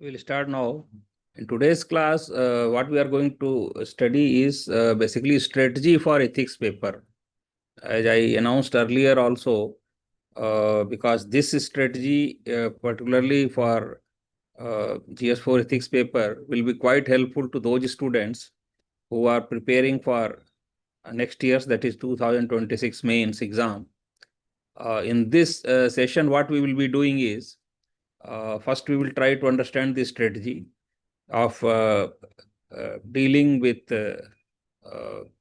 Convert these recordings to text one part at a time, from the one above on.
We'll start now. In today's class, what we are going to study is basically strategy for ethics paper. As I announced earlier also, because this strategy, particularly for GS4 ethics paper, will be quite helpful to those students who are preparing for next year's, that is 2026 mains exam. In this session, what we will be doing is, first we will try to understand the strategy of dealing with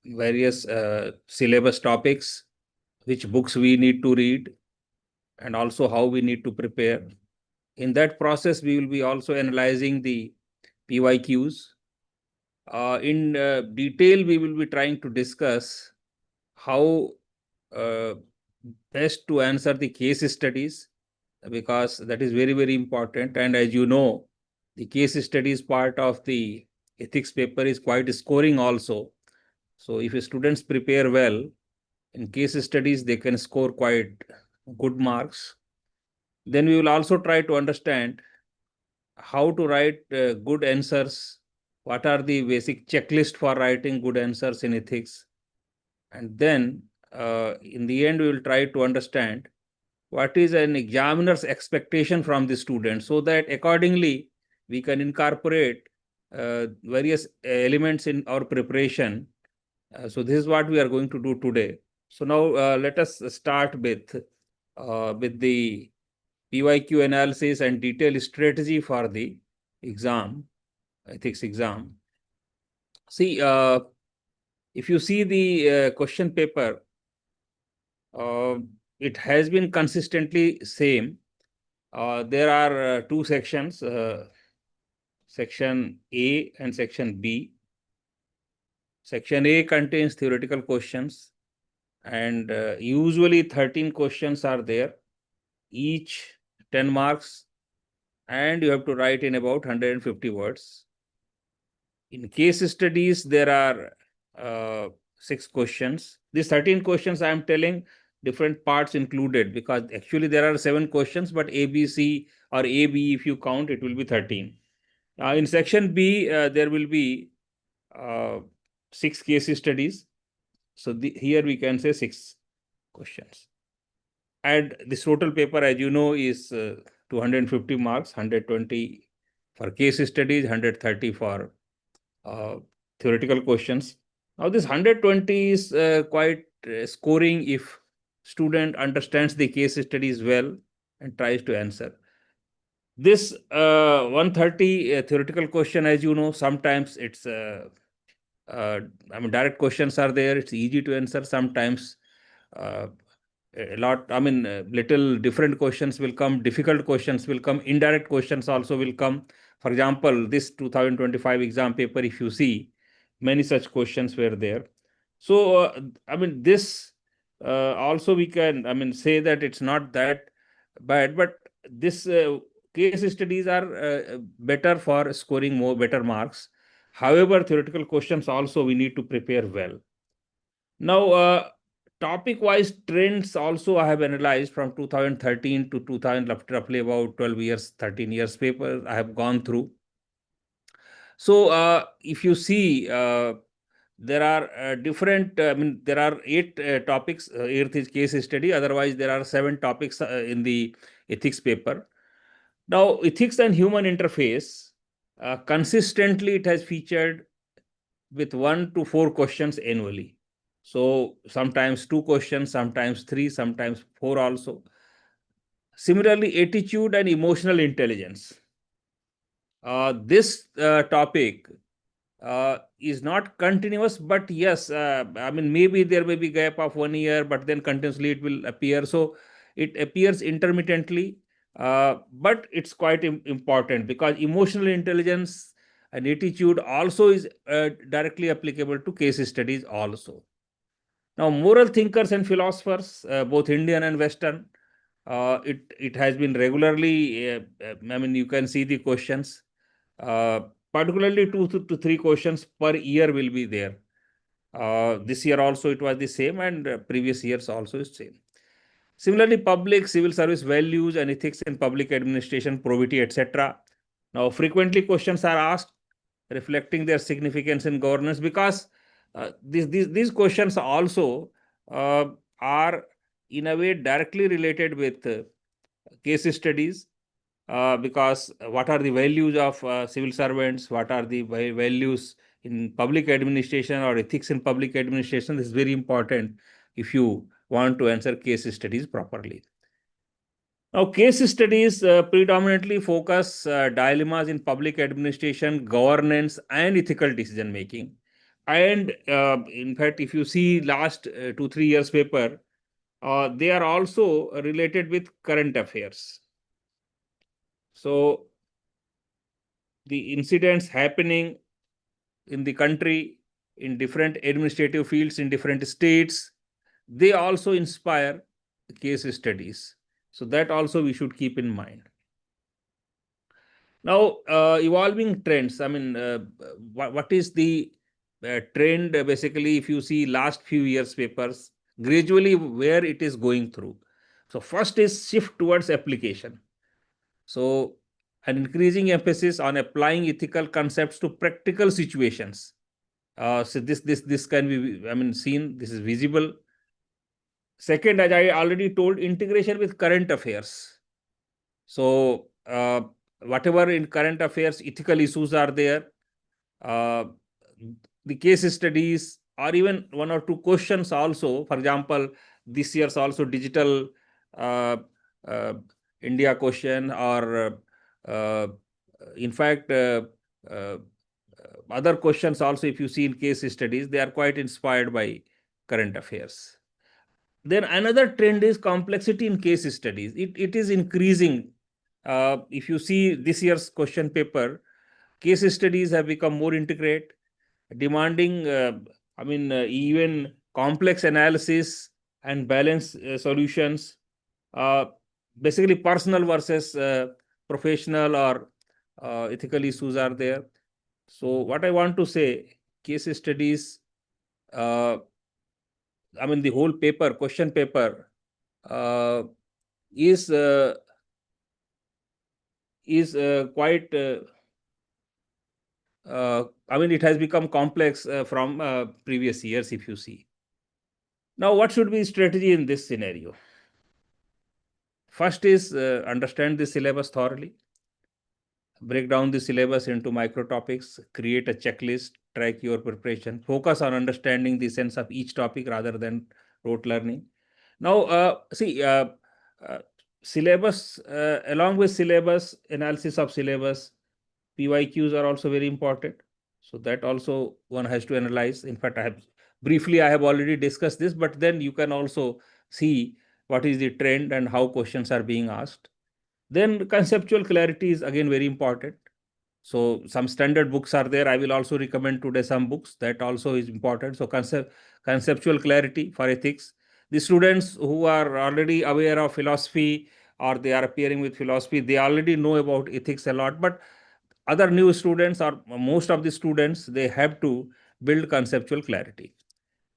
various syllabus topics, which books we need to read, and also how we need to prepare. In that process, we will be also analyzing the PYQs. In detail, we will be trying to discuss how uh, best to answer the case studies, because that is very, very important. And as you know, the case studies part of the ethics paper is quite scoring also. So if students prepare well in case studies, they can score quite good marks. Then we will also try to understand how to write good answers, what are the basic checklist for writing good answers in ethics. And then in the end, we will try to understand what is an examiner's expectation from the student, so that accordingly we can incorporate various elements in our preparation. So this is what we are going to do today. So now let us start with the PYQ analysis and detailed strategy for the exam, ethics exam. See, if you see the question paper, it has been consistently same. There are two sections, section A and section B. Section A contains theoretical questions, and usually 13 questions are there, each 10 marks, and you have to write in about 150 words. In case studies, there are 6 questions. These 13 questions I am telling different parts included, because actually there are 7 questions, but A, B, C or A, B, if you count, it will be 13. In section B, there will be 6 case studies. So here we can say 6 questions. And this total paper, as you know, is 250 marks, 120 for case studies, 130 for theoretical questions. Now this 120 is quite scoring if student understands the case studies well and tries to answer. This 130 theoretical question, as you know, sometimes it's direct questions are there, it's easy to answer. Sometimes a lot, little different questions will come, difficult questions will come, indirect questions also will come. For example, this 2025 exam paper, if you see, many such questions were there. So, this also we can, say that it's not that bad, but this case studies are better for scoring better marks. However, theoretical questions also we need to prepare well. Now, topic-wise trends also I have analyzed from 2013 to 2000, roughly about 12 years, 13 years paper I have gone through. So, if you see, there are different, there are 8 topics, 8th is case study, otherwise there are 7 topics in the ethics paper. Now, ethics and human interface, consistently it has featured with 1 to 4 questions annually. So sometimes 2 questions, sometimes 3, sometimes 4 also. Similarly, attitude and emotional intelligence. This topic is not continuous, but yes, maybe there may be gap of 1 year, but then continuously it will appear. So it appears intermittently, but it's quite important, because emotional intelligence and attitude also is directly applicable to case studies also. Now, moral thinkers and philosophers, both Indian and Western, it has been regularly, you can see the questions, particularly 2 to 3 questions per year will be there. This year also it was the same, and previous years also is same. Similarly, public civil service values and ethics in public administration, probity, etc. Now, frequently questions are asked, reflecting their significance in governance, because these questions also are in a way directly related with case studies, because what are the values of civil servants, what are the values in public administration or ethics in public administration. This is very important if you want to answer case studies properly. Now, case studies predominantly focus dilemmas in public administration, governance, and ethical decision making. And in fact, if you see last 2-3 years paper, they are also related with current affairs. So the incidents happening in the country, in different administrative fields, in different states, they also inspire case studies. So that also we should keep in mind. Now, evolving trends. I mean, what is the trend? Basically, if you see last few years papers, gradually where it is going through. So first is shift towards application. So an increasing emphasis on applying ethical concepts to practical situations. So this can be, I mean, seen. This is visible. Second, as I already told, integration with current affairs. So whatever in current affairs ethical issues are there, uh, the case studies or even one or two questions also. For example, this year's also digital uh, uh, India question, or in fact uh, other questions also, if you see in case studies, they are quite inspired by current affairs. Then another trend is complexity in case studies. It is increasing. If you see this year's question paper, case studies have become more intricate, demanding, even complex analysis and balanced solutions. Uh, Basically, personal versus professional or ethical issues are there. So, what I want to say, case studies, uh, the whole paper, question paper, uh, is uh, is quite. It has become complex from previous years, if you see. Now, what should be strategy in this scenario? First is understand the syllabus thoroughly, break down the syllabus into micro topics, create a checklist, track your preparation, focus on understanding the sense of each topic rather than rote learning. Now, uh, syllabus, along with syllabus, analysis of syllabus, PYQs are also very important. So that also one has to analyze. In fact, I have already discussed this, but then you can also see what is the trend and how questions are being asked. Then conceptual clarity is again very important. So some standard books are there. I will also recommend today some books that also is important. So conceptual clarity for ethics. The students who are already aware of philosophy or they are appearing with philosophy, they already know about ethics a lot. But other new students or most of the students, they have to build conceptual clarity.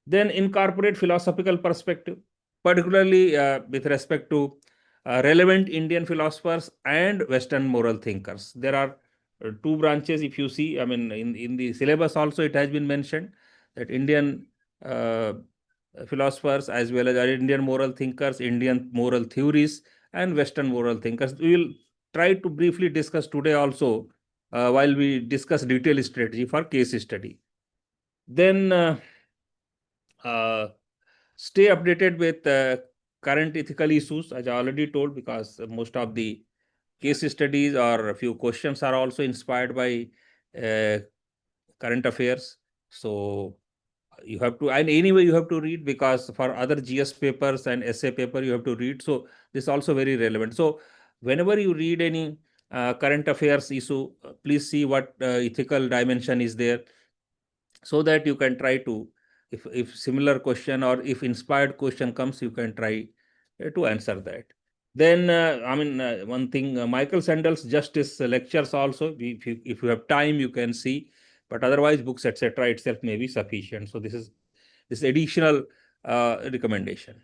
Then incorporate philosophical perspective, particularly with respect to relevant Indian philosophers and Western moral thinkers. There are two branches, if you see, in the syllabus also it has been mentioned that Indian uh, philosophers as well as Indian moral thinkers, Indian moral theories, and Western moral thinkers. We will try to briefly discuss today also while we discuss detailed strategy for case study. Then uh, stay updated with current ethical issues, as I already told, because most of the case studies or a few questions are also inspired by uh, current affairs. So you have to, and anyway you have to read, because for other GS papers and essay paper you have to read. So this is also very relevant. So whenever you read any current affairs issue, please see what ethical dimension is there, so that you can try to, if similar question or if inspired question comes, you can try to answer that. Then one thing, Michael Sandel's justice lectures also, if you have time you can see, but otherwise books etc itself may be sufficient. So this additional recommendation.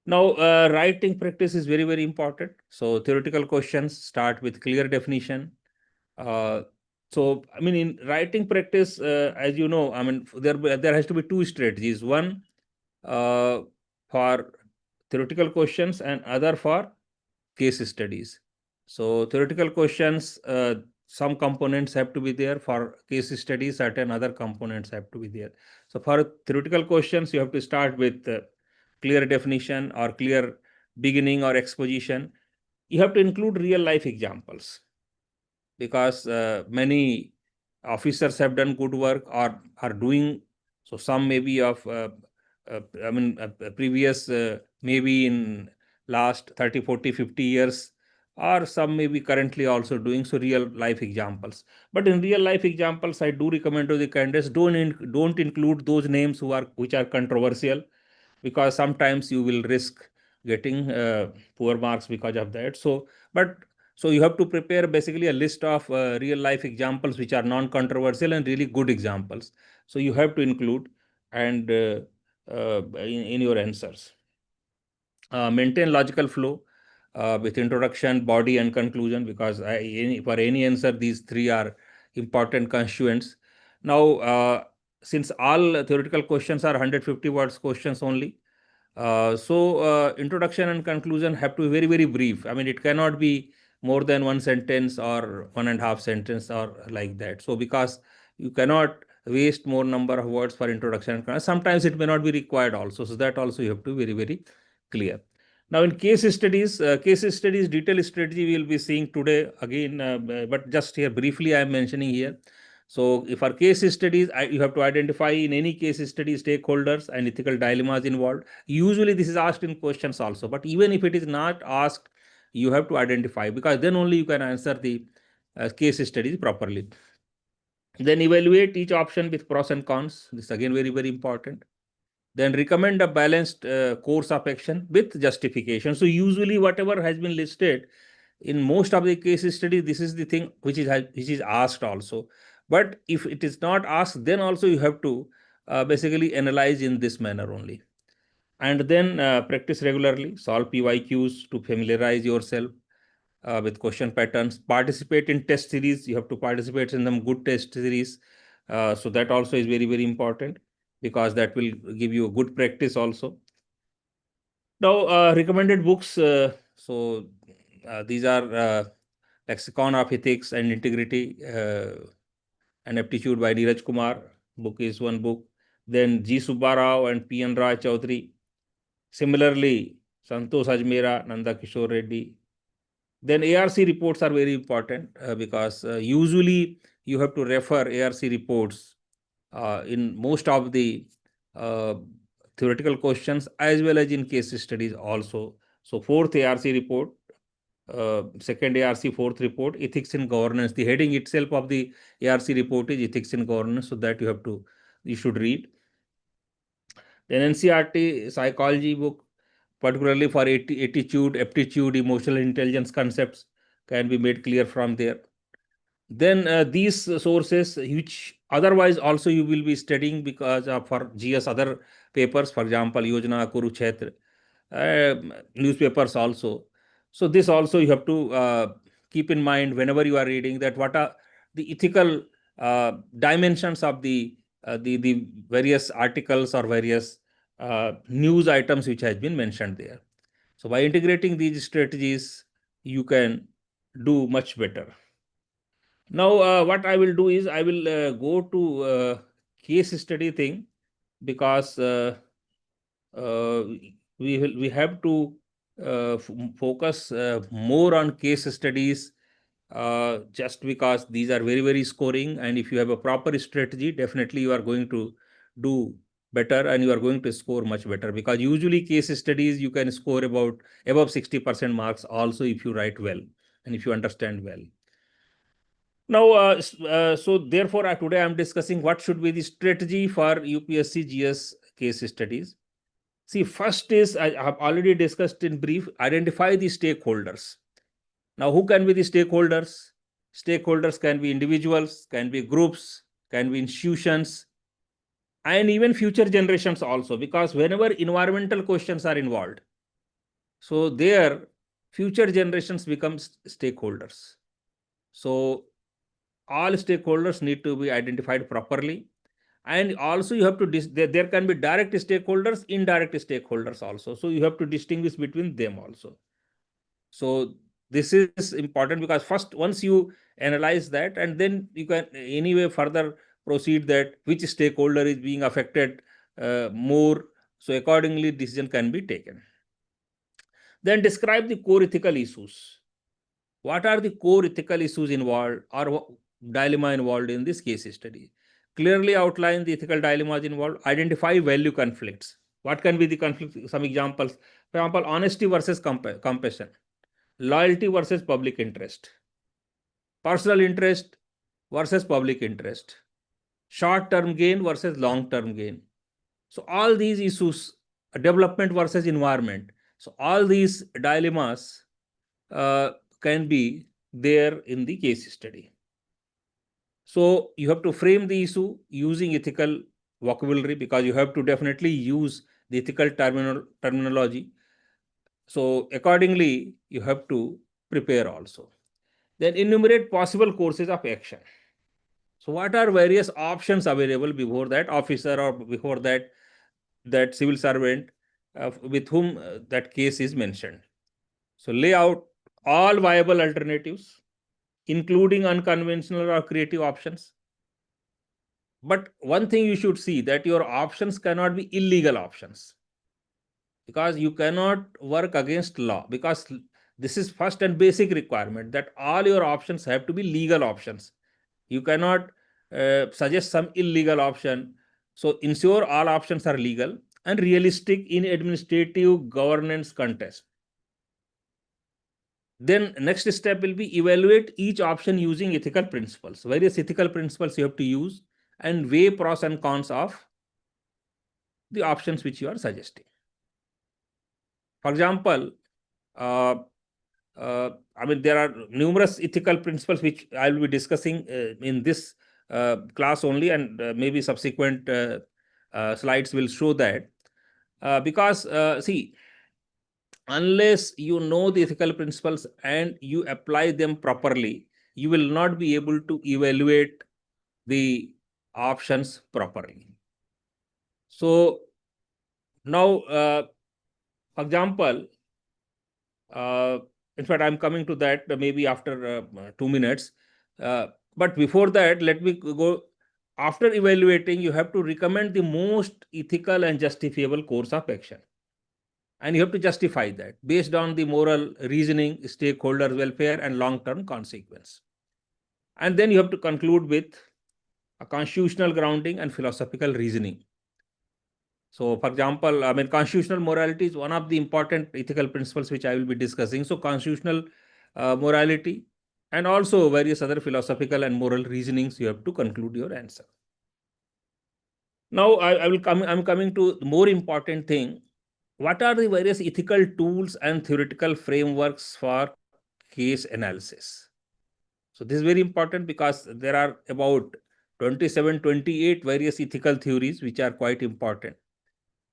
Now, writing practice is very, very important. So theoretical questions start with clear definition, So, I mean, in writing practice, as you know, I mean, there has to be two strategies. One for theoretical questions and other for case studies. So theoretical questions, some components have to be there. For case studies, certain other components have to be there. So for theoretical questions, you have to start with clear definition or clear beginning or exposition. You have to include real life examples, because many officers have done good work or are doing. So some may be of previous, maybe in last 30, 40, 50 years, or some may be currently also doing. So real life examples. But in real life examples, I do recommend to the candidates, don't include those names which are controversial, because sometimes you will risk getting poor marks because of that. So you have to prepare basically a list of real life examples which are non-controversial and really good examples. So you have to include and in your answers. Maintain logical flow with introduction, body, and conclusion, because for any answer, these three are important constituents. Now, since all theoretical questions are 150 words questions only, introduction and conclusion have to be very, very brief. I mean, it cannot be more than one sentence or one and a half sentence or like that. So, because you cannot waste more number of words for introduction. Sometimes it may not be required also. So that also you have to be very, very clear. Now, in case studies, detailed strategy we will be seeing today again, but just here briefly I am mentioning here. So, if for case studies, you have to identify in any case study stakeholders and ethical dilemmas involved. Usually, this is asked in questions also, but even if it is not asked, you have to identify, because then only you can answer the case studies properly. Then evaluate each option with pros and cons. This is again very, very important. Then recommend a balanced course of action with justification. So usually whatever has been listed in most of the case studies, this is the thing which is asked also. But if it is not asked, then also you have to basically analyze in this manner only. And then practice regularly, solve PYQs to familiarize yourself with question patterns. Participate in test series. You have to participate in some good test series. So that also is very, very important, because that will give you a good practice also. Now, recommended books. These are Lexicon of Ethics and Integrity and Aptitude by Neeraj Kumar. Book is one book. Then G. Subbarao and P. N. Rai Chaudhary. Similarly, Santosh Ajmera, Nanda Kishore Reddy. Then ARC reports are very important, because usually you have to refer ARC reports in most of the theoretical questions as well as in case studies also. So fourth ARC report, second ARC, fourth report, ethics in governance. The heading itself of the ARC report is ethics in governance, so that you should read. Then NCERT psychology book, particularly for attitude, aptitude, emotional intelligence concepts, can be made clear from there. Then these sources, which otherwise also you will be studying, because for GS other papers, for example, Yojana, Kurukshetra, newspapers also. So this also you have to keep in mind whenever you are reading, that what are the ethical dimensions of the various articles or various news items which has been mentioned there. So by integrating these strategies, you can do much better. Now, what I will do is I will go to case study thing, because we have to focus more on case studies, just because these are very, very scoring, and if you have a proper strategy, definitely you are going to do better and you are going to score much better, because usually case studies you can score above 60% marks also if you write well and if you understand well. Now, so therefore, today I am discussing what should be the strategy for UPSC GS case studies. See, first is, I have already discussed in brief, identify the stakeholders. Now, who can be the stakeholders? Stakeholders can be individuals, can be groups, can be institutions, and even future generations also, because whenever environmental questions are involved, so there future generations become stakeholders. So all stakeholders need to be identified properly. And also you have to, there can be direct stakeholders, indirect stakeholders also. So you have to distinguish between them also. So this is important, because first, once you analyze that, and then you can anyway further proceed that which stakeholder is being affected more. So accordingly, decision can be taken. Then describe the core ethical issues. What are the core ethical issues involved or dilemma involved in this case study? Clearly outline the ethical dilemmas involved. Identify value conflicts. What can be the conflict? Some examples. For example, honesty versus compassion, loyalty versus public interest, personal interest versus public interest, short term gain versus long term gain. So all these issues, development versus environment. So all these dilemmas can be there in the case study. So you have to frame the issue using ethical vocabulary, because you have to definitely use the ethical terminology. So accordingly, you have to prepare also. Then enumerate possible courses of action. So what are various options available before that officer or before that civil servant with whom that case is mentioned. So lay out all viable alternatives, including unconventional or creative options. But one thing you should see, that your options cannot be illegal options, because you cannot work against law, because this is first and basic requirement, that all your options have to be legal options. You cannot suggest some illegal option. So ensure all options are legal and realistic in administrative governance context. Then next step will be evaluate each option using ethical principles. Various ethical principles you have to use and weigh pros and cons of the options which you are suggesting. For example, I mean, there are numerous ethical principles which I will be discussing in this class only, and maybe subsequent slides will show that. Because see, unless you know the ethical principles and you apply them properly, you will not be able to evaluate the options properly. So now, for example, in fact, I'm coming to that maybe after 2 minutes. But before that, let me go. After evaluating, you have to recommend the most ethical and justifiable course of action. And you have to justify that based on the moral reasoning, stakeholder welfare, and long-term consequence. And then you have to conclude with a constitutional grounding and philosophical reasoning. So, for example, I mean, constitutional morality is one of the important ethical principles which I will be discussing. So, constitutional morality and also various other philosophical and moral reasonings, you have to conclude your answer. Now, I'm coming to the more important thing. What are the various ethical tools and theoretical frameworks for case analysis? So, this is very important because there are about 27, 28 various ethical theories which are quite important.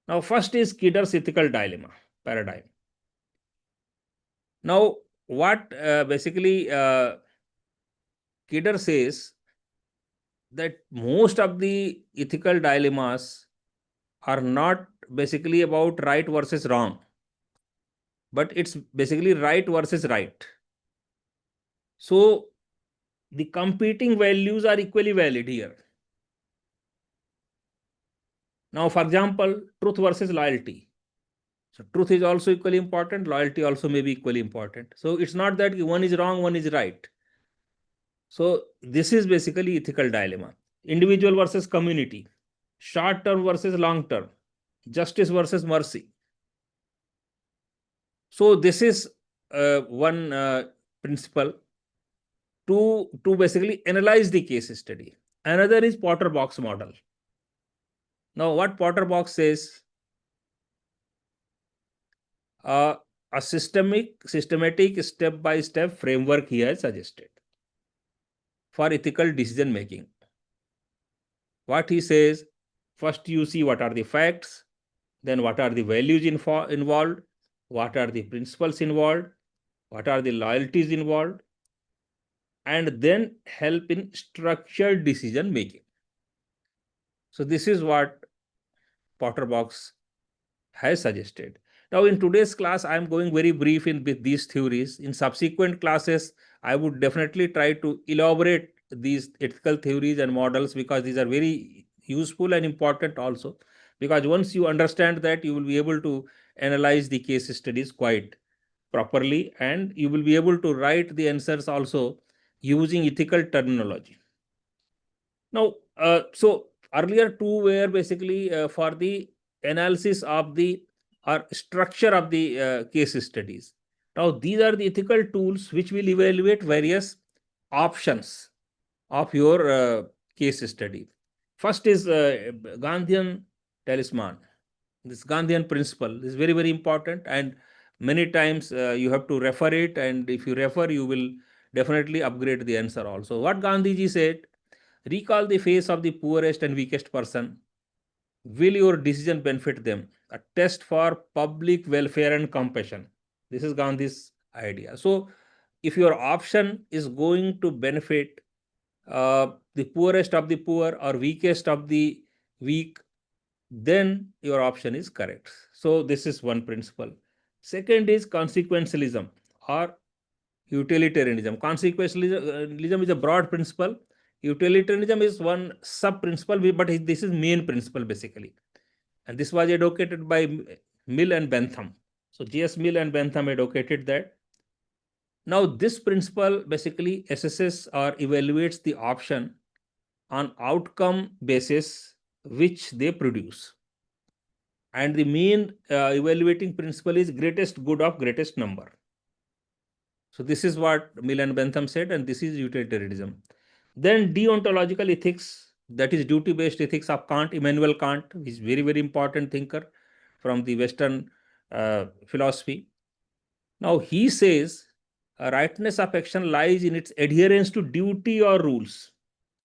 Now, first is Kidder's ethical dilemma paradigm. Now, what basically Kidder says, that most of the ethical dilemmas are not basically about right versus wrong, but it's basically right versus right. So the competing values are equally valid here. Now, for example, truth versus loyalty. So truth is also equally important, loyalty also may be equally important. So it's not that one is wrong, one is right. So this is basically ethical dilemma. Individual versus community, short term versus long term, justice versus mercy. So this is one principle to basically analyze the case study. Another is Potter box model. Now, what Potter box says, a systematic step-by-step framework he has suggested for ethical decision making. What he says, first you see what are the facts, then what are the values involved, what are the principles involved, what are the loyalties involved, and then help in structured decision making. So this is what Potterbox has suggested. Now, in today's class, I am going very brief in with these theories. In subsequent classes, I would definitely try to elaborate these ethical theories and models, because these are very useful and important also. Because once you understand that, you will be able to analyze the case studies quite properly, and you will be able to write the answers also using ethical terminology. Now, so earlier two were basically for the analysis of the or structure of the case studies. Now, these are the ethical tools which will evaluate various options of your case study. First is Gandhian talisman. This Gandhian principle is very, very important, and many times you have to refer it, and if you refer, you will definitely upgrade the answer also. What Gandhiji said: recall the face of the poorest and weakest person. Will your decision benefit them? A test for public welfare and compassion. This is Gandhi's idea. So, if your option is going to benefit the poorest of the poor or weakest of the weak, then your option is correct. So, this is one principle. Second is consequentialism or utilitarianism. Consequentialism is a broad principle. Utilitarianism is one sub principle, but this is main principle basically. And this was advocated by Mill and Bentham. So J.S. Mill and Bentham advocated that. Now, this principle basically assesses or evaluates the option on outcome basis which they produce. And the main evaluating principle is greatest good of greatest number. So this is what Mill and Bentham said, and this is utilitarianism. Then deontological ethics, that is duty-based ethics of Kant. Immanuel Kant is very, very important thinker from the Western philosophy. Now he says rightness of action lies in its adherence to duty or rules,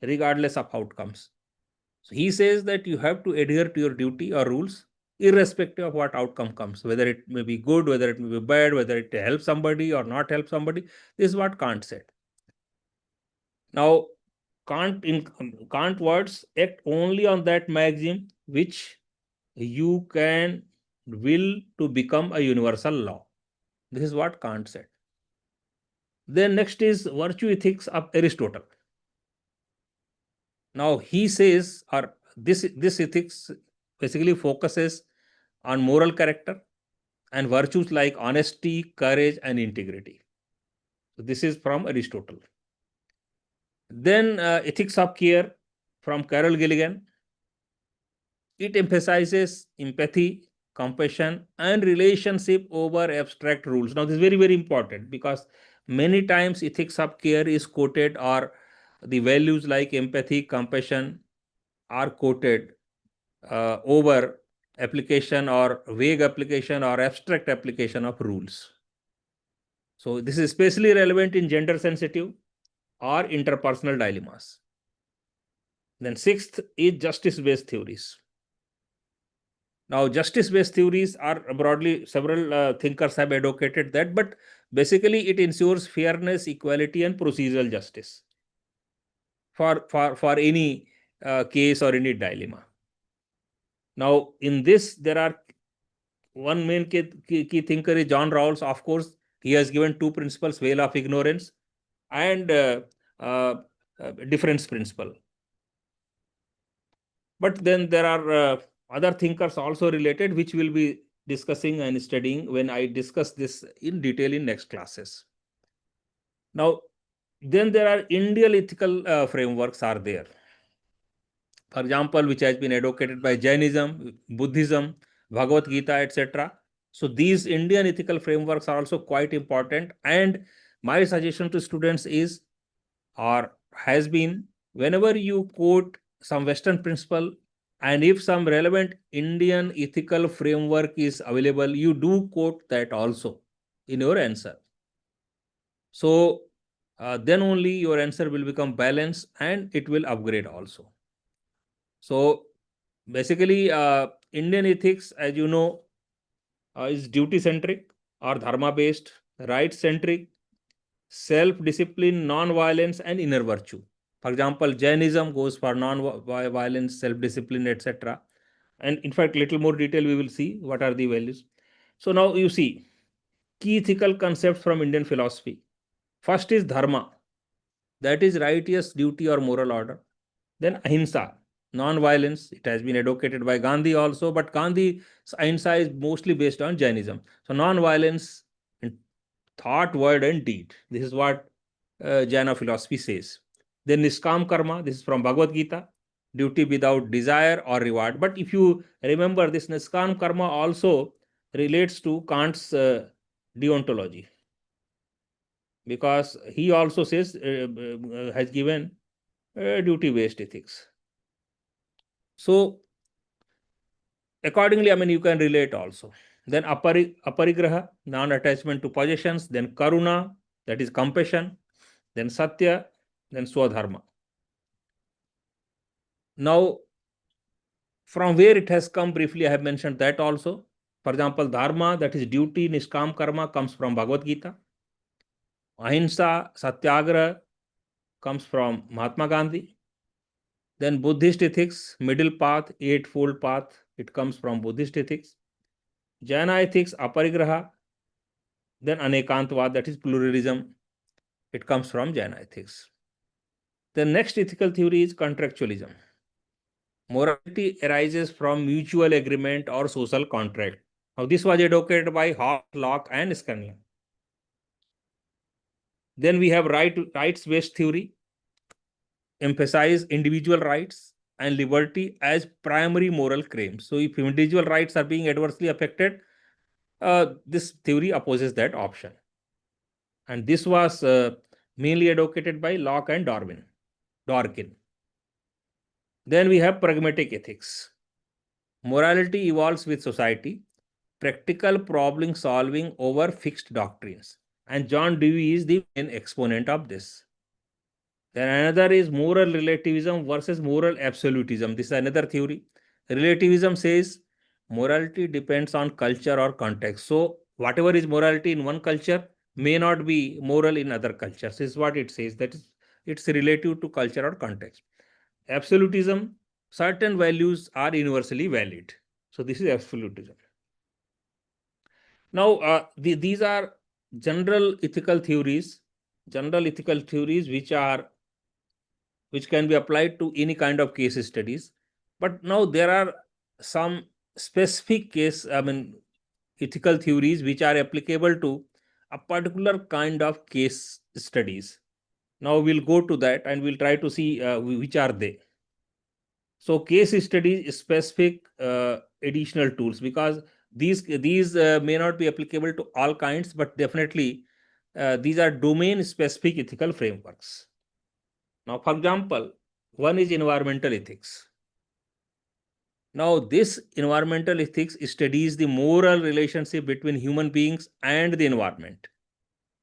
regardless of outcomes. So he says that you have to adhere to your duty or rules, irrespective of what outcome comes, whether it may be good, whether it may be bad, whether it helps somebody or not help somebody. This is what Kant said. Now, Kant words act only on that maxim which you can will to become a universal law. This is what Kant said. Then next is virtue ethics of Aristotle. Now he says, or this ethics basically focuses on moral character and virtues like honesty, courage, and integrity. So this is from Aristotle. Then ethics of care from Carol Gilligan. It emphasizes empathy, compassion, and relationship over abstract rules. Now, this is very, very important, because many times ethics of care is quoted, or the values like empathy, compassion are quoted over application or vague application or abstract application of rules. So this is especially relevant in gender sensitive or interpersonal dilemmas. Then sixth is justice-based theories. Now, justice-based theories are broadly, several thinkers have advocated that, but basically it ensures fairness, equality, and procedural justice for any case or any dilemma. Now, in this, there are one main key thinker is John Rawls. Of course, he has given two principles: veil of ignorance and difference principle. But then there are other thinkers also related, which we'll be discussing and studying when I discuss this in detail in next classes. Now, then there are Indian ethical frameworks are there. For example, which has been advocated by Jainism, Buddhism, Bhagavad Gita, etc. So these Indian ethical frameworks are also quite important. And my suggestion to students is, or has been, whenever you quote some Western principle, and if some relevant Indian ethical framework is available, you do quote that also in your answer. So then only your answer will become balanced and it will upgrade also. So basically, Indian ethics, as you know, is duty centric or dharma based, right centric, self-discipline, non-violence, and inner virtue. For example, Jainism goes for non-violence, self-discipline, etc. And in fact, little more detail we will see what are the values. So now you see key ethical concepts from Indian philosophy. First is dharma, that is righteous duty or moral order. Then ahimsa, non-violence. It has been advocated by Gandhi also, but Gandhi's ahimsa is mostly based on Jainism. So non-violence in thought, word, and deed. This is what Jaina philosophy says. Then niskam karma. This is from Bhagavad Gita. Duty without desire or reward. But if you remember, this niskam karma also relates to Kant's deontology, because he also says has given duty-based ethics. So accordingly, I mean, you can relate also. Then aparigraha, non-attachment to possessions. Then karuna, that is compassion. Then satya, then swadharma. Now, from where it has come, briefly I have mentioned that also. For example, dharma, that is duty, niskam karma, comes from Bhagavad Gita. Ahimsa, satyagraha, comes from Mahatma Gandhi. Then Buddhist ethics, middle path, eightfold path, it comes from Buddhist ethics. Jaina ethics, aparigraha. Then anekantvad, that is pluralism, it comes from Jaina ethics. The next ethical theory is contractualism. Morality arises from mutual agreement or social contract. Now, this was advocated by Hobbes, Locke, and Scanlon. Then we have rights-based theory, emphasize individual rights and liberty as primary moral claims. So, if individual rights are being adversely affected, this theory opposes that option. And this was mainly advocated by Locke and Dworkin. Then we have pragmatic ethics. Morality evolves with society, practical problem solving over fixed doctrines. And John Dewey is the main exponent of this. Then another is moral relativism versus moral absolutism. This is another theory. Relativism says morality depends on culture or context. So whatever is morality in one culture may not be moral in other cultures. This is what it says. That is, it's relative to culture or context. Absolutism, certain values are universally valid. So this is absolutism. Now, these are general ethical theories which can be applied to any kind of case studies. But now there are some specific ethical theories which are applicable to a particular kind of case studies. Now we'll go to that and we'll try to see which are they. So case studies specific additional tools, because these may not be applicable to all kinds, but definitely these are domain specific ethical frameworks. Now, for example, one is environmental ethics. Now, this environmental ethics studies the moral relationship between human beings and the environment.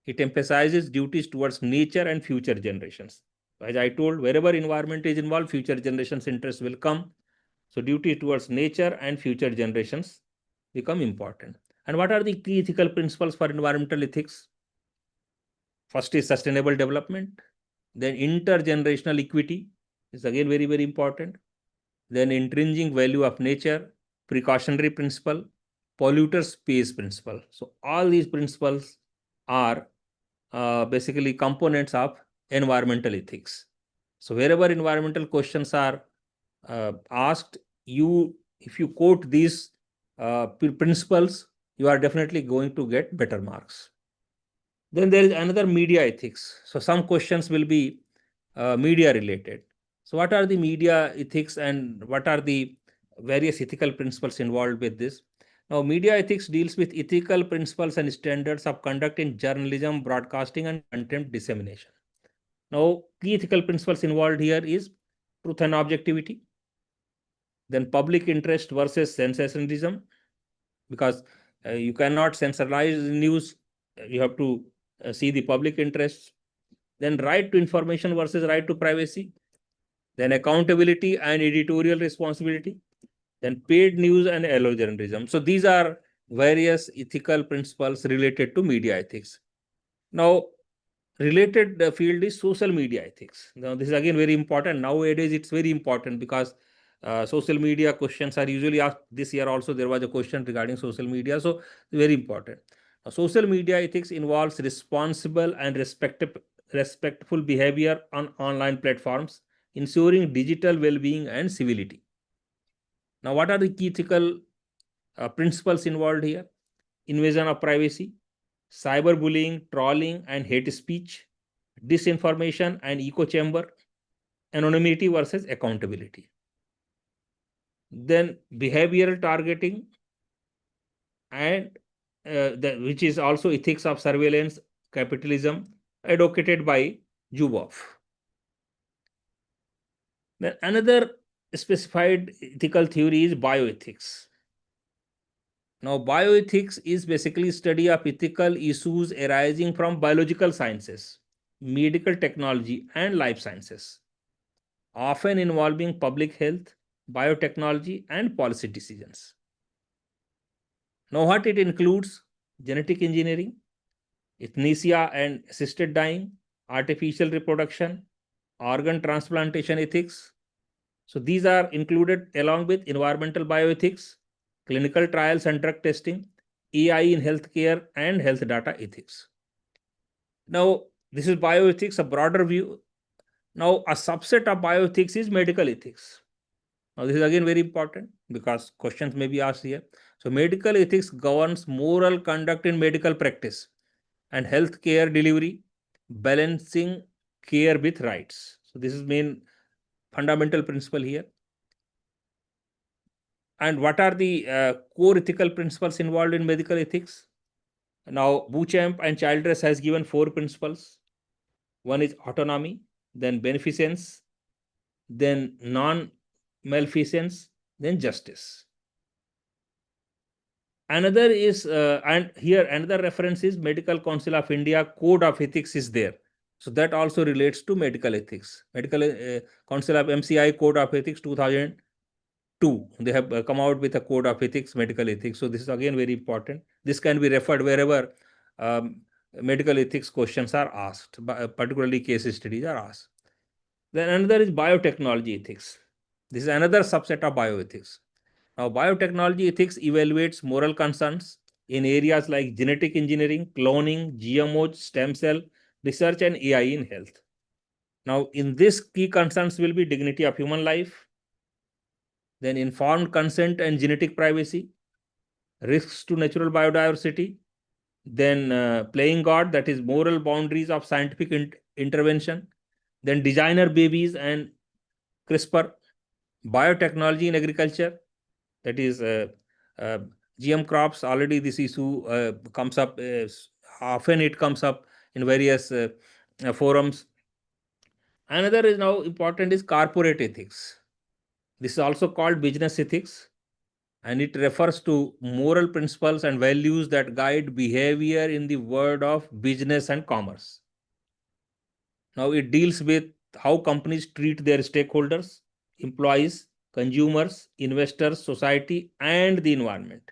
It emphasizes duties towards nature and future generations. As I told, wherever environment is involved, future generations' interest will come. So, duty towards nature and future generations become important. And what are the key ethical principles for environmental ethics? First is sustainable development. Then intergenerational equity is again very, very important. Then intrinsic value of nature, precautionary principle, polluter pays principle. So all these principles are basically components of environmental ethics. So wherever environmental questions are asked, if you quote these principles, you are definitely going to get better marks. Then there is another media ethics. So some questions will be media related. So what are the media ethics and what are the various ethical principles involved with this? Now, media ethics deals with ethical principles and standards of conduct in journalism, broadcasting, and content dissemination. Now, key ethical principles involved here is truth and objectivity, then public interest versus sensationalism, because you cannot sensationalize news, you have to see the public interests. Then right to information versus right to privacy, then accountability and editorial responsibility, then paid news and allo journalism. So these are various ethical principles related to media ethics. Now, related field is social media ethics. Now, this is again very important. Nowadays, it's very important because social media questions are usually asked. This year also there was a question regarding social media, so very important. Social media ethics involves responsible and respectful behavior on online platforms, ensuring digital well-being and civility. Now, what are the key ethical principles involved here? Invasion of privacy, cyberbullying, trolling, and hate speech, disinformation and echo chamber, anonymity versus accountability. Then behavioral targeting, and which is also ethics of surveillance capitalism, advocated by Zuboff. Then another specified ethical theory is bioethics. Now, bioethics is basically study of ethical issues arising from biological sciences, medical technology, and life sciences, often involving public health, biotechnology, and policy decisions. Now, what it includes? Genetic engineering, euthanasia and assisted dying, artificial reproduction, organ transplantation ethics. So, these are included along with environmental bioethics, clinical trials and drug testing, AI in healthcare, and health data ethics. Now, this is bioethics, a broader view. Now, a subset of bioethics is medical ethics. Now, this is again very important because questions may be asked here. So, medical ethics governs moral conduct in medical practice and healthcare delivery, balancing care with rights. So, this is main fundamental principle here. And what are the core ethical principles involved in medical ethics? Now, Beauchamp and Childress has given 4 principles. One is autonomy, then beneficence, then non-malfeasance, then justice. Another is, and here another reference is Medical Council of India Code of Ethics is there. So that also relates to medical ethics. Medical Council of MCI Code of Ethics 2002. They have come out with a Code of Ethics, medical ethics. So this is again very important. This can be referred wherever medical ethics questions are asked, particularly case studies are asked. Then another is biotechnology ethics. This is another subset of bioethics. Now, biotechnology ethics evaluates moral concerns in areas like genetic engineering, cloning, GMOs, stem cell research, and AI in health. Now, in this, key concerns will be dignity of human life, then informed consent and genetic privacy, risks to natural biodiversity, then playing God, that is moral boundaries of scientific intervention, then designer babies and CRISPR, biotechnology in agriculture, that is GM crops. Already this issue comes up, often it comes up in various forums. Another is now important is corporate ethics. This is also called business ethics, and it refers to moral principles and values that guide behavior in the world of business and commerce. Now, it deals with how companies treat their stakeholders, employees, consumers, investors, society, and the environment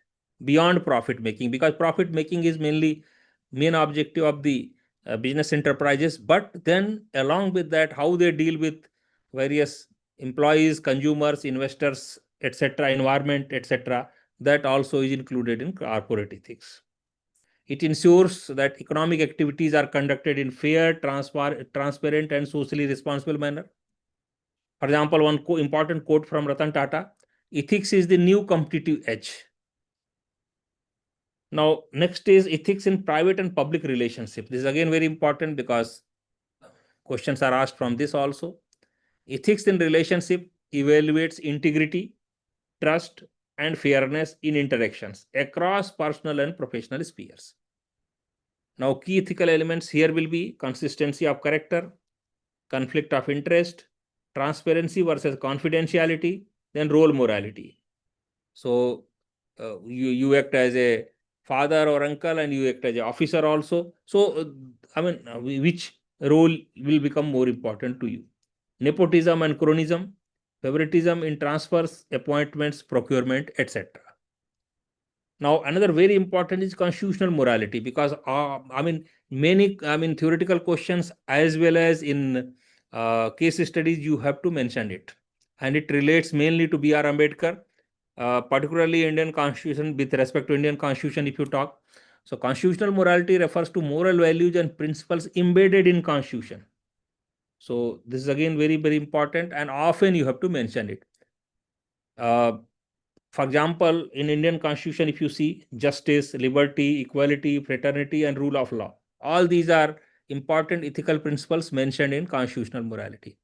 beyond profit making, because profit making is main objective of the business enterprises. But then along with that, how they deal with various employees, consumers, investors, etc., environment, etc., that also is included in corporate ethics. It ensures that economic activities are conducted in fair, transparent, and socially responsible manner. For example, one important quote from Ratan Tata: ethics is the new competitive edge. Now, next is ethics in private and public relationship. This is again very important because questions are asked from this also. Ethics in relationship evaluates integrity, trust, and fairness in interactions across personal and professional spheres. Now, key ethical elements here will be consistency of character, conflict of interest, transparency versus confidentiality, then role morality. So, you act as a father or uncle, and you act as an officer also. So, which role will become more important to you? Nepotism and cronyism, favoritism in transfers, appointments, procurement, etc. Now, another very important is constitutional morality, because many theoretical questions as well as in case studies you have to mention it, and it relates mainly to B.R. Ambedkar, particularly Indian Constitution. With respect to Indian Constitution, if you talk, so constitutional morality refers to moral values and principles embedded in Constitution. So this is again very, very important, and often you have to mention it. For example, in Indian Constitution, if you see justice, liberty, equality, fraternity, and rule of law, all these are important ethical principles mentioned in constitutional morality.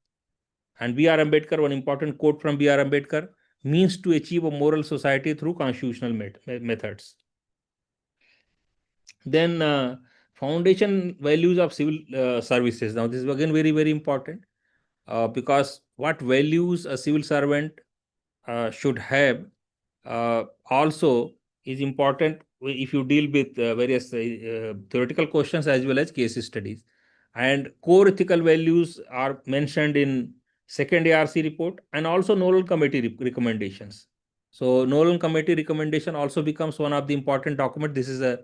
And B.R. Ambedkar, one important quote from B.R. Ambedkar, means to achieve a moral society through constitutional methods. Then foundation values of civil services. Now, this is again very, very important, because what values a civil servant should have also is important if you deal with various theoretical questions as well as case studies. And core ethical values are mentioned in second ARC report and also Nolan Committee recommendations. So Nolan Committee recommendation also becomes one of the important document. This is a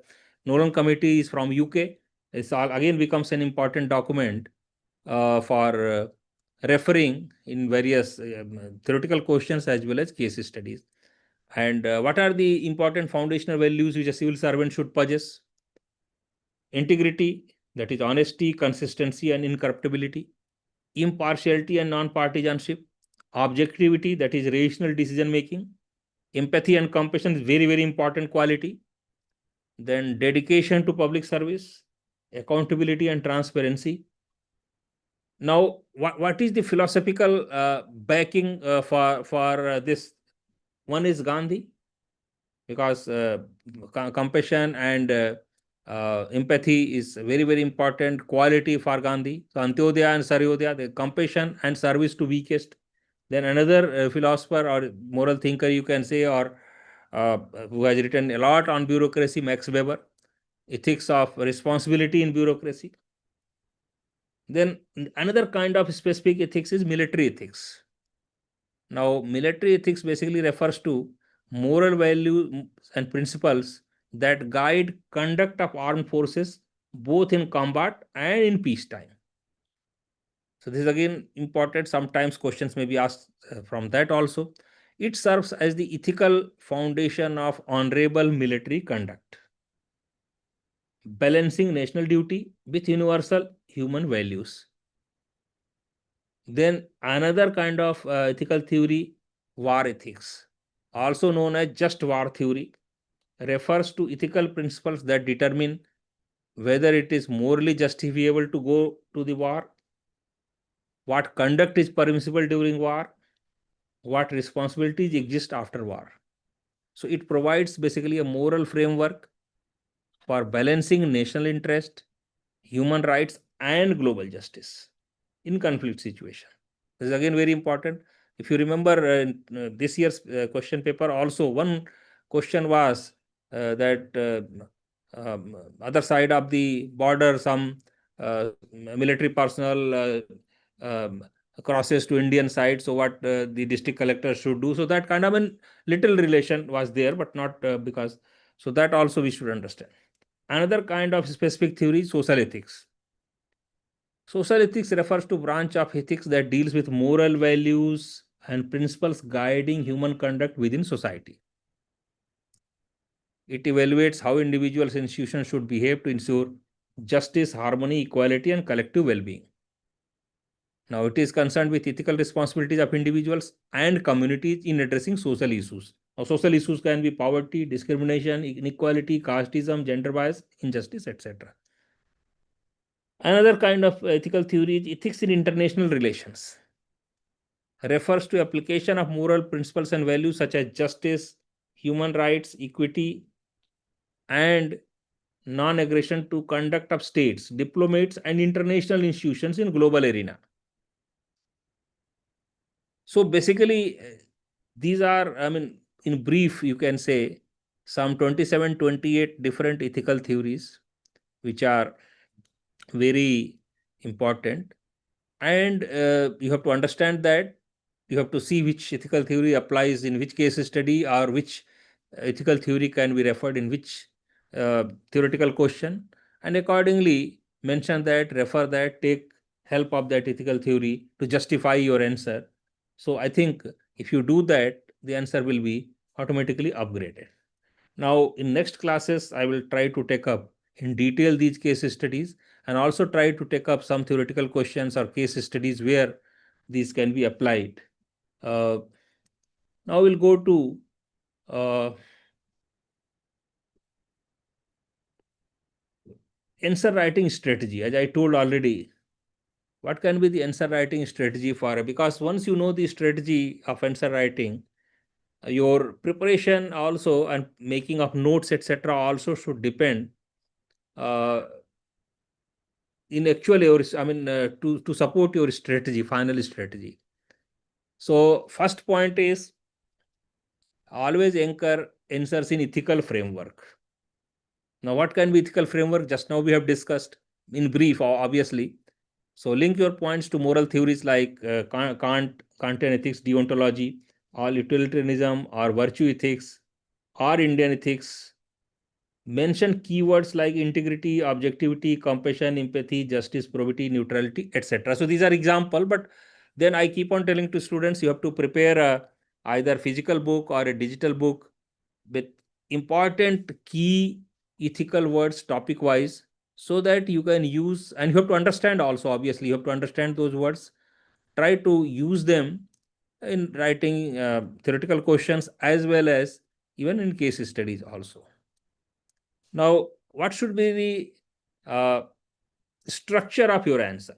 Nolan Committee is from UK. It's all again becomes an important document for referring in various theoretical questions as well as case studies. And what are the important foundational values which a civil servant should possess? Integrity, that is honesty, consistency, and incorruptibility. Impartiality and non-partisanship. Objectivity, that is rational decision making. Empathy and compassion is very, very important quality. Then dedication to public service, accountability and transparency. Now, what is the philosophical backing for this? One is Gandhi, because compassion and empathy is very, very important quality for Gandhi. So Antyodaya and Saryodaya, the compassion and service to weakest. Then another philosopher or moral thinker, you can say, or who has written a lot on bureaucracy, Max Weber, ethics of responsibility in bureaucracy. Then another kind of specific ethics is military ethics. Now, military ethics basically refers to moral values and principles that guide conduct of armed forces both in combat and in peacetime. So this is again important. Sometimes questions may be asked from that also. It serves as the ethical foundation of honorable military conduct, balancing national duty with universal human values. Then another kind of ethical theory, war ethics, also known as just war theory, refers to ethical principles that determine whether it is morally justifiable to go to the war, what conduct is permissible during war, what responsibilities exist after war. So it provides basically a moral framework for balancing national interest, human rights, and global justice in conflict situation. This is again very important. If you remember this year's question paper, also one question was that other side of the border, some military personnel crosses to Indian side. So what the district collector should do. So that kind of a little relation was there, but not because. So that also we should understand. Another kind of specific theory, social ethics. Social ethics refers to branch of ethics that deals with moral values and principles guiding human conduct within society. It evaluates how individuals and institutions should behave to ensure justice, harmony, equality, and collective well-being. Now, it is concerned with ethical responsibilities of individuals and communities in addressing social issues. Now, social issues can be poverty, discrimination, inequality, casteism, gender bias, injustice, etc. Another kind of ethical theory is ethics in international relations. Refers to application of moral principles and values such as justice, human rights, equity, and non-aggression to conduct of states, diplomats, and international institutions in global arena. So basically, these are, in brief, you can say some 27, 28 different ethical theories, which are very important. And you have to understand that you have to see which ethical theory applies in which case study or which ethical theory can be referred in which theoretical question, and accordingly mention that, refer that, take help of that ethical theory to justify your answer. So I think if you do that, the answer will be automatically upgraded. Now, in next classes, I will try to take up in detail these case studies and also try to take up some theoretical questions or case studies where these can be applied. Now we'll go to answer writing strategy. As I told already, what can be the answer writing strategy for? Because once you know the strategy of answer writing, your preparation also and making of notes, etc., also should depend in actual your, to support your strategy, final strategy. So first point is always anchor answers in ethical framework. Now, what can be ethical framework? Just now we have discussed in brief, obviously. So link your points to moral theories like Kantian ethics, deontology, or utilitarianism, or virtue ethics, or Indian ethics. Mention keywords like integrity, objectivity, compassion, empathy, justice, probity, neutrality, etc. So these are example, but then I keep on telling to students, you have to prepare either physical book or a digital book with important key ethical words topic wise, so that you can use, and you have to understand also, obviously you have to understand those words, try to use them in writing theoretical questions as well as even in case studies also. Now, what should be the structure of your answer?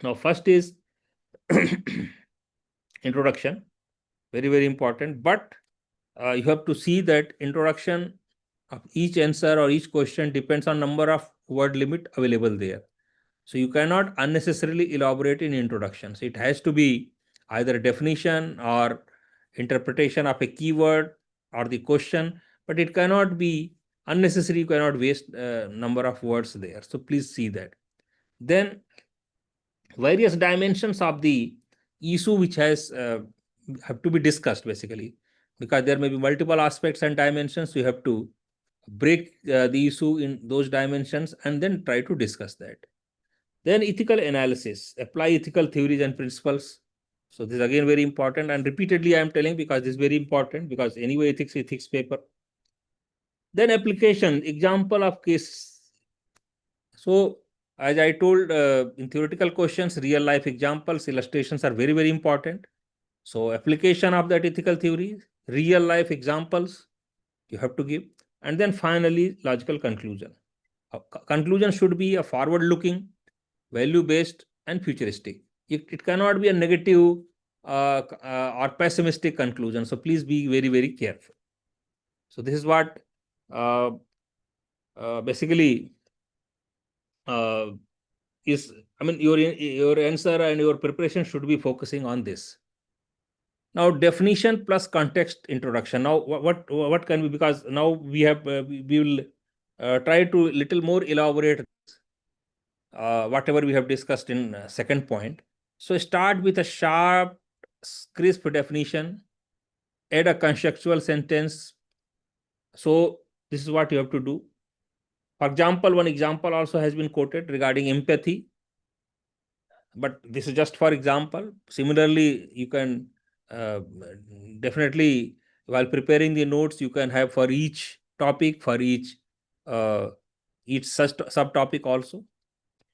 Now, first is introduction, very, very important. But you have to see that introduction of each answer or each question depends on number of word limit available there. So you cannot unnecessarily elaborate in introductions. It has to be either definition or interpretation of a keyword or the question, but it cannot be unnecessary. You cannot waste number of words there. So please see that. Then various dimensions of the issue which has have to be discussed basically, because there may be multiple aspects and dimensions. You have to break the issue in those dimensions and then try to discuss that. Then ethical analysis, apply ethical theories and principles. So this is again very important, and repeatedly I am telling because this is very important, because anyway ethics paper. Then application, example of case. So as I told, in theoretical questions, real life examples, illustrations are very, very important. So application of that ethical theory, real life examples you have to give. And then finally, logical conclusion. Conclusion should be a forward looking, value based, and futuristic. It cannot be a negative or pessimistic conclusion. So please be very, very careful. So this is what basically is, your answer and your preparation should be focusing on this. Now, definition plus context introduction. Now, what can be, because now we have we will try to little more elaborate whatever we have discussed in second point. So start with a sharp, crisp definition, add a contextual sentence. So this is what you have to do. For example, one example also has been quoted regarding empathy, but this is just for example. Similarly, you can definitely, while preparing the notes, you can have for each topic, for each subtopic also.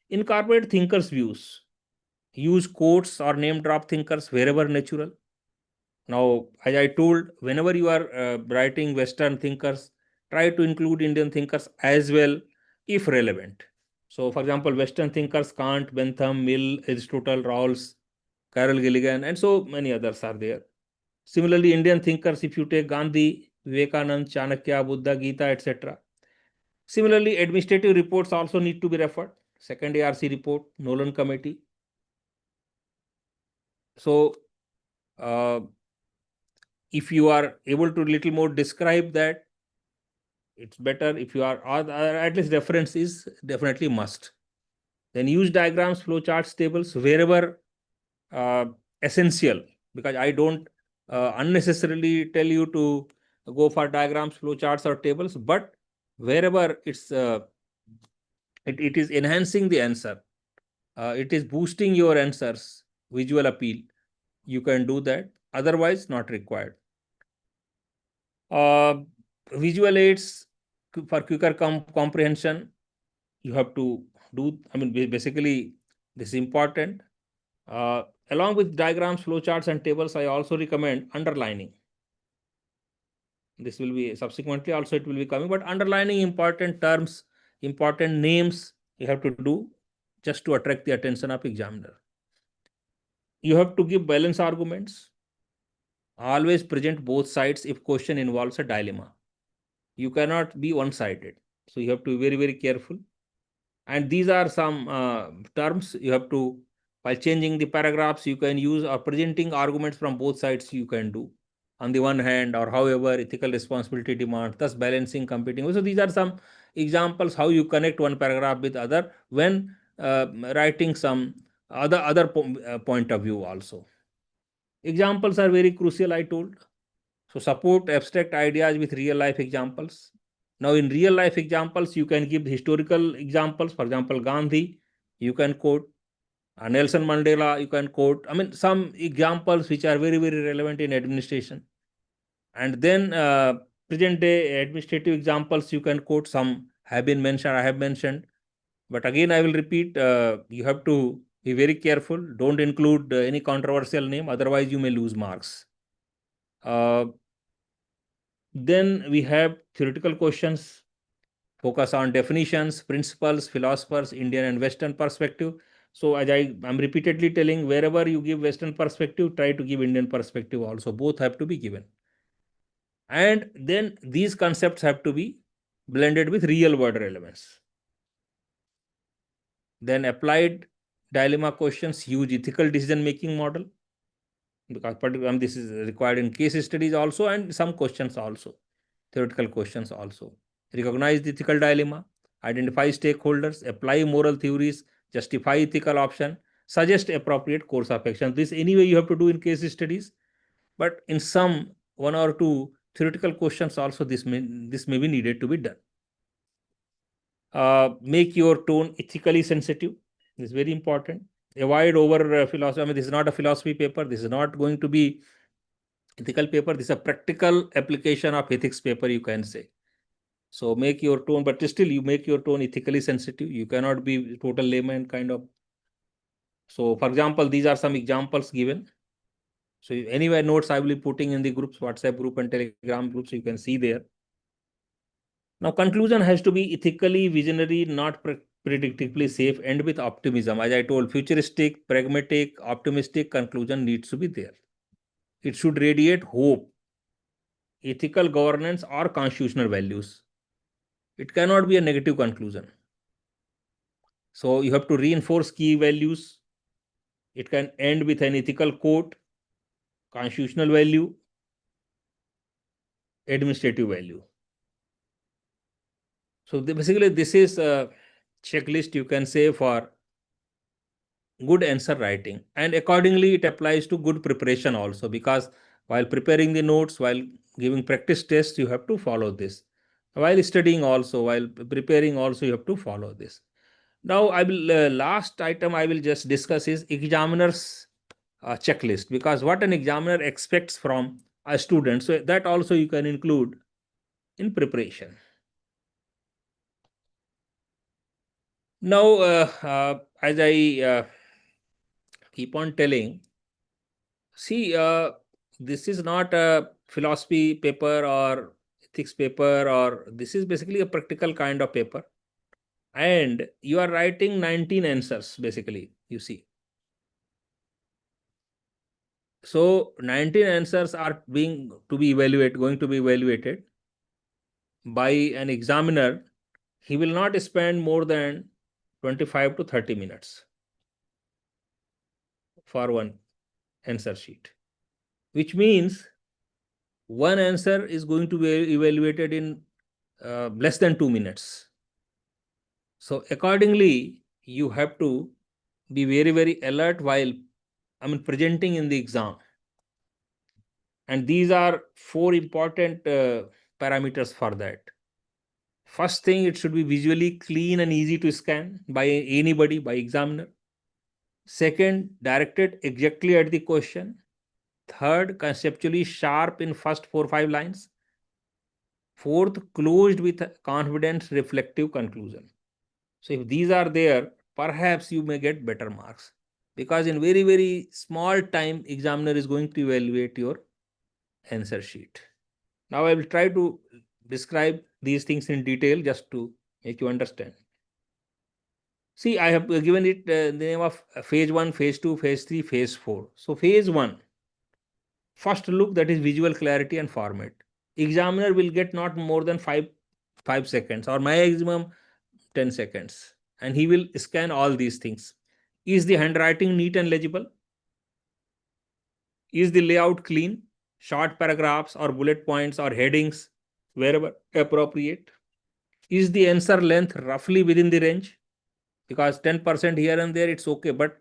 Incorporate thinkers' views. Use quotes or name drop thinkers wherever natural. Now, as I told, whenever you are writing Western thinkers, try to include Indian thinkers as well, if relevant. So, for example, Western thinkers, Kant, Bentham, Mill, Aristotle, Rawls, Carol Gilligan, and so many others are there. Similarly, Indian thinkers, if you take Gandhi, Vivekanand, Chanakya, Buddha, Gita, etc. Similarly, administrative reports also need to be referred. Second ARC report, Nolan Committee. So, if you are able to little more describe that, it's better. If you are, or at least reference is definitely must. Then use diagrams, flowcharts, tables wherever essential, because I don't unnecessarily tell you to go for diagrams, flowcharts, or tables, but wherever it is enhancing the answer, it is boosting your answers, visual appeal, you can do that. Otherwise, not required. Visual aids for quicker comprehension, you have to do, basically, this is important. Along with diagrams, flowcharts, and tables, I also recommend underlining. This will be subsequently also, it will be coming, but underlining important terms, important names, you have to do just to attract the attention of examiner. You have to give balanced arguments. Always present both sides if question involves a dilemma. You cannot be one-sided. So you have to be very, very careful. And these are some terms you have to, while changing the paragraphs, you can use, or presenting arguments from both sides you can do. On the one hand, or however, ethical responsibility demand, thus balancing competing. So these are some examples how you connect one paragraph with other when writing some other point of view also. Examples are very crucial, I told. So support abstract ideas with real life examples. Now, in real life examples, you can give historical examples. For example, Gandhi, you can quote. Nelson Mandela, you can quote. Some examples which are very, very relevant in administration. And then present day administrative examples, you can quote. Some have been mentioned, I have mentioned. But again, I will repeat, you have to be very careful. Don't include any controversial name, otherwise you may lose marks. Then we have theoretical questions, focus on definitions, principles, philosophers, Indian and Western perspective. So as I'm repeatedly telling, wherever you give Western perspective, try to give Indian perspective also. Both have to be given. And then these concepts have to be blended with real world relevance. Then applied dilemma questions, use ethical decision making model, because this is required in case studies also, and some questions also, theoretical questions also. Recognize the ethical dilemma, identify stakeholders, apply moral theories, justify ethical option, suggest appropriate course of action. This anyway you have to do in case studies, but in some one or two theoretical questions also this may be needed to be done. Make your tone ethically sensitive. This is very important. Avoid over philosophy. This is not a philosophy paper. This is not going to be ethical paper. This is a practical application of ethics paper, you can say. So make your tone, but still you make your tone ethically sensitive. You cannot be total layman kind of. So for example, these are some examples given. So anyway, notes I will be putting in the groups, WhatsApp group and Telegram groups, you can see there. Now conclusion has to be ethically visionary, not predictably safe, and with optimism. As I told, futuristic, pragmatic, optimistic conclusion needs to be there. It should radiate hope, ethical governance, or constitutional values. It cannot be a negative conclusion. So you have to reinforce key values. It can end with an ethical quote, constitutional value, administrative value. So basically, this is a checklist, you can say, for good answer writing, and accordingly it applies to good preparation also, because while preparing the notes, while giving practice tests, you have to follow this. While studying also, while preparing also, you have to follow this. Now I will last item I will just discuss is examiner's checklist, because what an examiner expects from a student, so that also you can include in preparation. Now as I keep on telling, see, this is not a philosophy paper or ethics paper, or this is basically a practical kind of paper. And you are writing 19 answers, basically, you see. So 19 answers are going to be evaluated by an examiner. He will not spend more than 25 to 30 minutes for one answer sheet, which means one answer is going to be evaluated in less than 2 minutes. So accordingly, you have to be very, very alert while presenting in the exam. And these are 4 important parameters for that. First thing, it should be visually clean and easy to scan by anybody, by examiner. Second, directed exactly at the question. Third, conceptually sharp in first 4-5 lines. Fourth, closed with confidence, reflective conclusion. So if these are there, perhaps you may get better marks, because in very, very small time, examiner is going to evaluate your answer sheet. Now I will try to describe these things in detail just to make you understand. See, I have given it the name of phase 1, phase 2, phase 3, phase 4. So phase 1, first look, that is visual clarity and format. Examiner will get not more than 5 seconds or maximum 10 seconds, and he will scan all these things. Is the handwriting neat and legible? Is the layout clean? Short paragraphs or bullet points or headings wherever appropriate? Is the answer length roughly within the range? Because 10% here and there, it's okay, but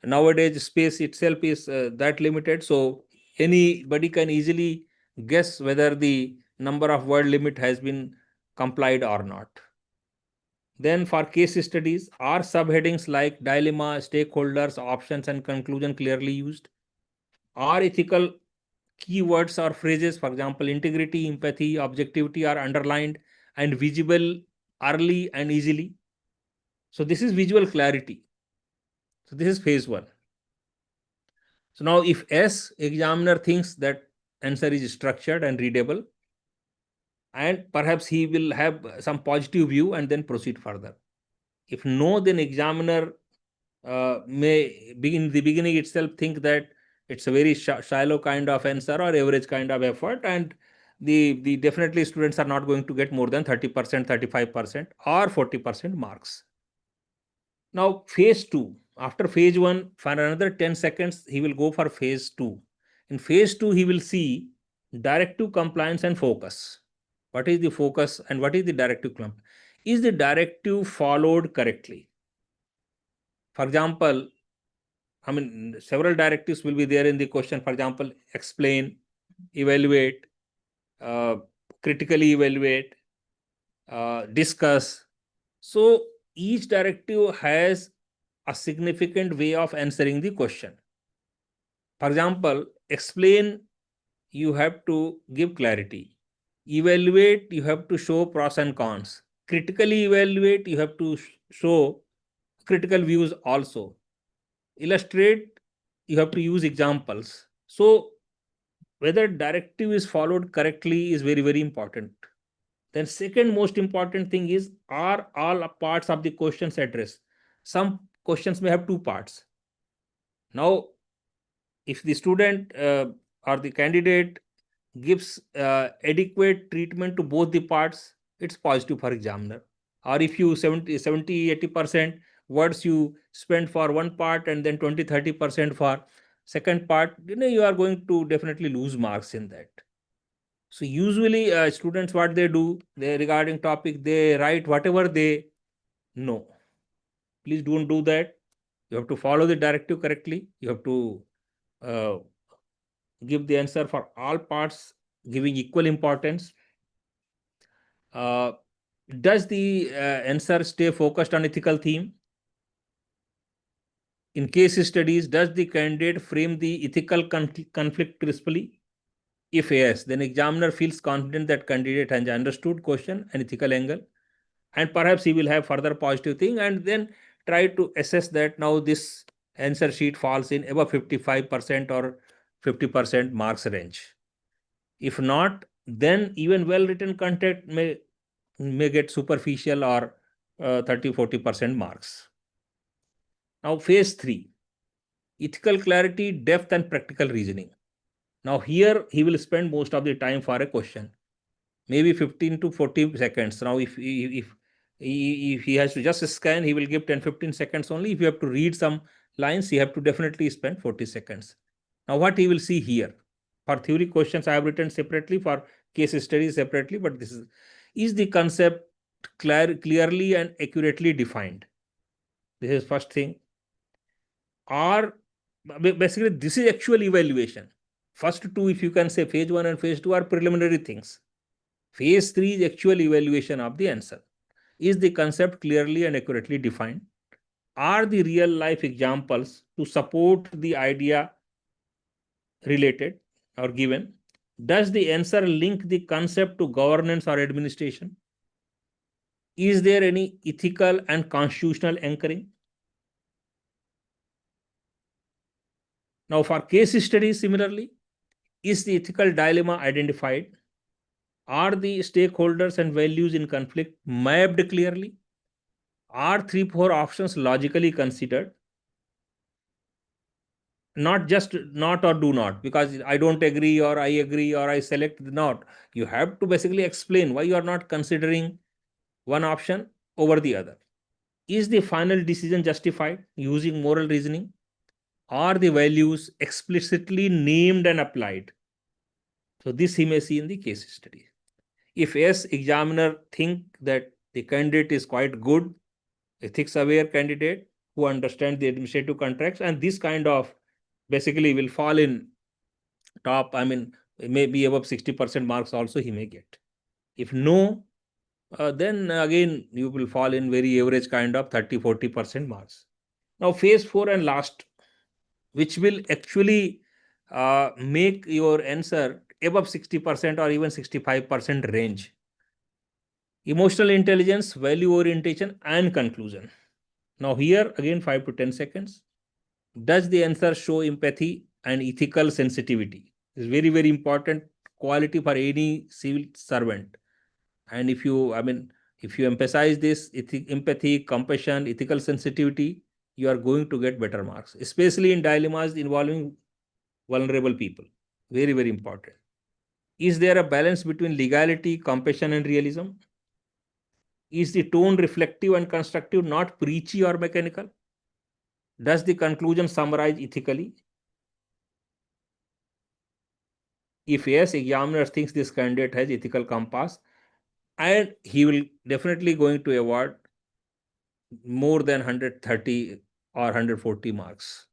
nowadays space itself is that limited, so anybody can easily guess whether the number of word limit has been complied or not. Then for case studies, are subheadings like dilemma, stakeholders, options, and conclusion clearly used? Are ethical keywords or phrases, for example, integrity, empathy, objectivity, are underlined and visible early and easily? So this is visual clarity. So this is phase 1. So now if S, examiner thinks that answer is structured and readable, and perhaps he will have some positive view and then proceed further. If no, then examiner may in the beginning itself think that it's a very shallow kind of answer or average kind of effort, and the definitely students are not going to get more than 30%, 35% or 40% marks. Now phase 2, after phase 1, for another 10 seconds, he will go for phase 2. In phase 2, he will see directive compliance and focus. What is the focus and what is the directive compliance? Is the directive followed correctly? For example, I mean, several directives will be there in the question. For example, explain, evaluate, uh, critically evaluate, discuss. So each directive has a significant way of answering the question. For example, explain, you have to give clarity. Evaluate, you have to show pros and cons. Critically evaluate, you have to show critical views also. Illustrate, you have to use examples. So whether directive is followed correctly is very, very important. Then second most important thing is, are all parts of the questions addressed? Some questions may have 2 parts. Now, if the student or the candidate gives adequate treatment to both the parts, it's positive for examiner. Or if you 70, 80% words you spend for one part and then 20-30% for second part, you are going to definitely lose marks in that. So usually students, what they do, they regarding topic, they write whatever they know. Please don't do that. You have to follow the directive correctly. You have to uh, give the answer for all parts, giving equal importance. Does the answer stay focused on ethical theme? In case studies, does the candidate frame the ethical conflict crisply? If yes, then examiner feels confident that candidate has understood question and ethical angle, and perhaps he will have further positive thing, and then try to assess that now this answer sheet falls in above 55% or 50% marks range. If not, then even well written content may get superficial or 30-40% marks. Now phase 3, ethical clarity, depth, and practical reasoning. Now here he will spend most of the time for a question, maybe 15 to 40 seconds. Now if he has to just scan, he will give 10-15 seconds only. If you have to read some lines, he have to definitely spend 40 seconds. Now what he will see here, for theory questions I have written separately, for case studies separately, but this is the concept clearly and accurately defined? This is first thing. Or basically this is actual evaluation. first two, if you can say phase 1 and phase 2 are preliminary things. Phase 3 is actual evaluation of the answer. Is the concept clearly and accurately defined? Are the real life examples to support the idea related or given? Does the answer link the concept to governance or administration? Is there any ethical and constitutional anchoring? Now, for case studies, similarly, is the ethical dilemma identified? Are the stakeholders and values in conflict mapped clearly? Are 3-4 options logically considered? Not just not or do not, because I don't agree or I agree or I select the not. You have to basically explain why you are not considering one option over the other. Is the final decision justified using moral reasoning? Are the values explicitly named and applied? So this he may see in the case study. If yes, examiner think that the candidate is quite good, ethics aware candidate who understand the administrative contracts, and this kind of basically will fall in top, I mean, maybe above 60% marks also he may get. If no, then again you will fall in very average kind of 30-40% marks. Now phase 4 and last, which will actually make your answer above 60% or even 65% range. Emotional intelligence, value orientation, and conclusion. Now here again 5 to 10 seconds. Does the answer show empathy and ethical sensitivity? It's very, very important quality for any civil servant. And if you, I mean, if you emphasize this empathy, compassion, ethical sensitivity, you are going to get better marks, especially in dilemmas involving vulnerable people. Very, very important. Is there a balance between legality, compassion, and realism? Is the tone reflective and constructive, not preachy or mechanical? Does the conclusion summarize ethically? If yes, examiner thinks this candidate has ethical compass, and he will definitely going to award more than 130 or 140 marks.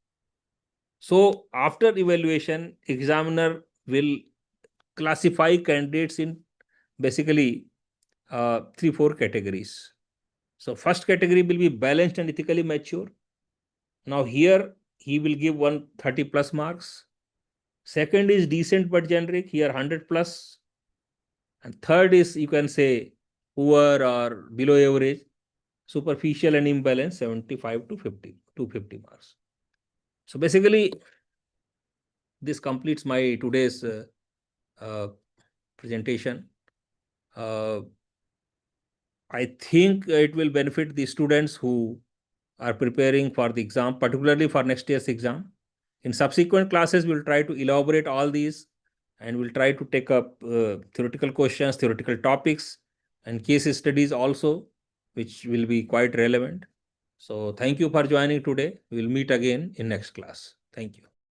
So after evaluation, examiner will classify candidates in basically 3-4 categories. So first category will be balanced and ethically mature. Now here he will give 130 plus marks. Second is decent but generic, here 100 plus. And third is, you can say, poor or below average, superficial and imbalanced, 75 to 50, 250 marks. So basically, this completes my today's presentation. I think it will benefit the students who are preparing for the exam, particularly for next year's exam. In subsequent classes, we'll try to elaborate all these, and we'll try to take up theoretical questions, theoretical topics, and case studies also, which will be quite relevant. So thank you for joining today. We'll meet again in next class. Thank you.